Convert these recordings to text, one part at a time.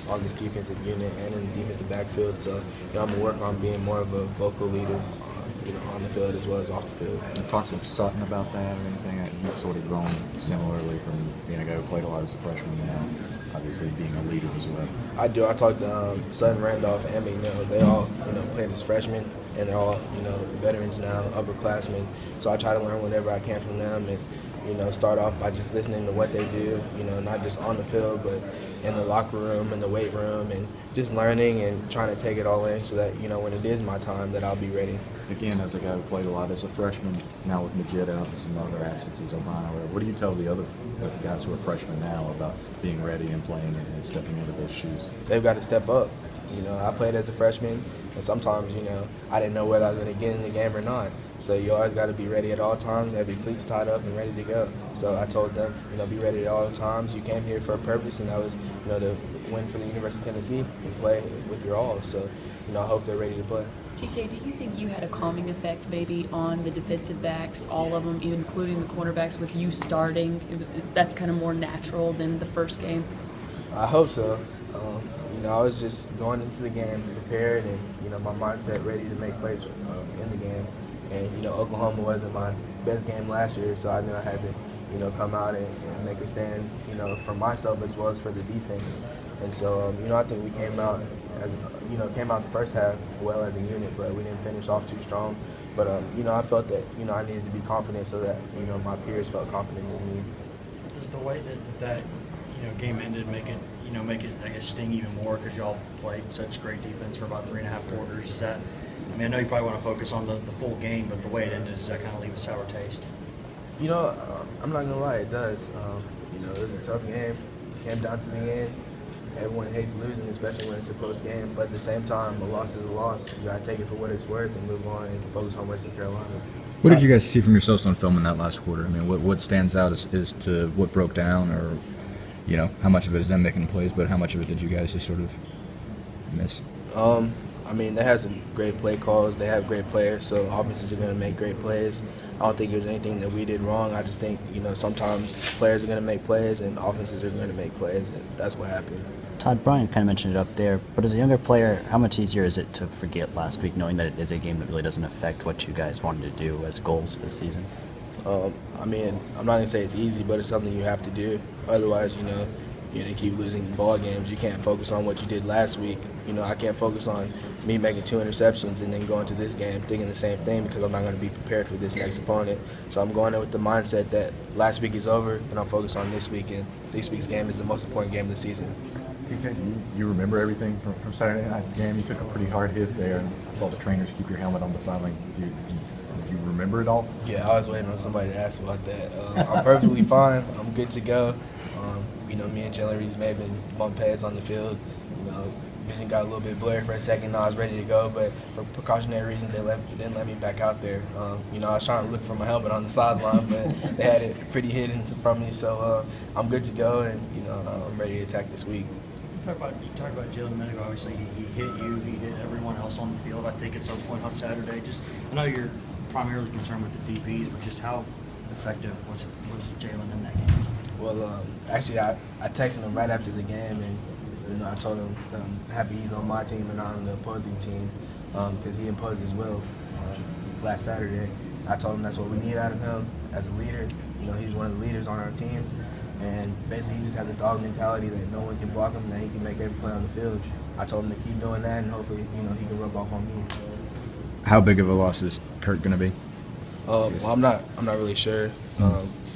on this defensive unit and in the defensive backfield. So, I'm going to work on being more of a vocal leader, on the field as well as off the field. You talked with Sutton about that or anything? He's sort of grown similarly from being a guy who played a lot as a freshman to now, obviously being a leader as well. I do. I talked to Sutton, Randolph, and McNeil. They all, played as freshmen, and they're all, veterans now, upperclassmen. So I try to learn whatever I can from them and, start off by just listening to what they do, not just on the field, but in the locker room, in the weight room, and just learning and trying to take it all in so that, when it is my time, that I'll be ready. Again, as a guy who played a lot as a freshman, now with Majid out and some other absences, O'Brien, what do you tell the other guys who are freshmen now about being ready and playing and stepping into those shoes? They've got to step up. I played as a freshman, and sometimes, I didn't know whether I was going to get in the game or not. So you always got to be ready at all times, have your cleats tied up and ready to go. So I told them, be ready at all times. You came here for a purpose, and that was, to win for the University of Tennessee and play with your all. So, I hope they're ready to play. TK, do you think you had a calming effect maybe on the defensive backs, all of them, even including the cornerbacks, with you starting? That's kind of more natural than the first game? I hope so. I was just going into the game prepared and, my mindset ready to make plays in the game. And, Oklahoma wasn't my best game last year, so I knew I had to, come out and make a stand, for myself as well as for the defense. And so, I think we came out the first half well as a unit, but we didn't finish off too strong. But, I felt that, I needed to be confident so that, my peers felt confident in me. Does the way that game ended make it, I guess, sting even more because y'all played such great defense for about 3.5 quarters? Is that, I know you probably want to focus on the full game, but the way it ended, does that kind of leave a sour taste? I'm not going to lie, it does. It was a tough game. It came down to the end. Everyone hates losing, especially when it's a close game. But at the same time, a loss is a loss. You got to take it for what it's worth and move on and focus on Western Carolina. What did you guys see from yourselves on film in that last quarter? I mean, what stands out is to what broke down, or how much of it is them making plays, but how much of it did you guys just sort of miss? They had some great play calls. They have great players, so offenses are going to make great plays. I don't think there's anything that we did wrong. I just think, sometimes players are going to make plays and offenses are going to make plays, and that's what happened. Todd, Brian kind of mentioned it up there, but as a younger player, how much easier is it to forget last week, knowing that it is a game that really doesn't affect what you guys wanted to do as goals for the season? I'm not going to say it's easy, but it's something you have to do. Otherwise, they keep losing ball games. You can't focus on what you did last week. I can't focus on me making 2 interceptions and then going to this game thinking the same thing because I'm not going to be prepared for this next opponent. So I'm going in with the mindset that last week is over and I'm focused on this week, and this week's game is the most important game of the season. TK, you remember everything from Saturday night's game? You took a pretty hard hit there, and I saw the trainers keep your helmet on the sideline. Do you remember it all? Yeah, I was waiting on somebody to ask about that. I'm perfectly fine. I'm good to go. Me and Jalen Reeves may have been bumped heads on the field. Vision got a little bit blurry for a second. I was ready to go, but for precautionary reasons, they didn't let me back out there. I was trying to look for my helmet on the sideline, but they had it pretty hidden from me. So I'm good to go, and I'm ready to attack this week. You talked about Jalen a minute ago. Obviously, he hit you. He hit everyone else on the field, I think, at some point on Saturday. I know you're primarily concerned with the DBs, but just how effective was Jalen in that game? Well, actually, I texted him right after the game, and I told him I'm happy he's on my team and not on the opposing team because he imposed his will last Saturday. I told him that's what we need out of him as a leader. He's one of the leaders on our team, and basically he just has a dog mentality that no one can block him, and that he can make every play on the field. I told him to keep doing that, and hopefully, he can rub off on me. How big of a loss is Kurt going to be? Well, I'm not really sure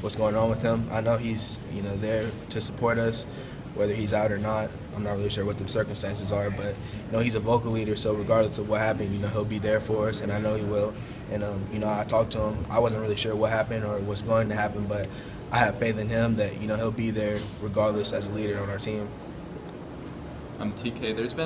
what's going on with him. I know he's there to support us, whether he's out or not. I'm not really sure what the circumstances are, but he's a vocal leader, so regardless of what happened, he'll be there for us, and I know he will. And I talked to him. I wasn't really sure what happened or what's going to happen, but I have faith in him that he'll be there regardless as a leader on our team. TK, there's been a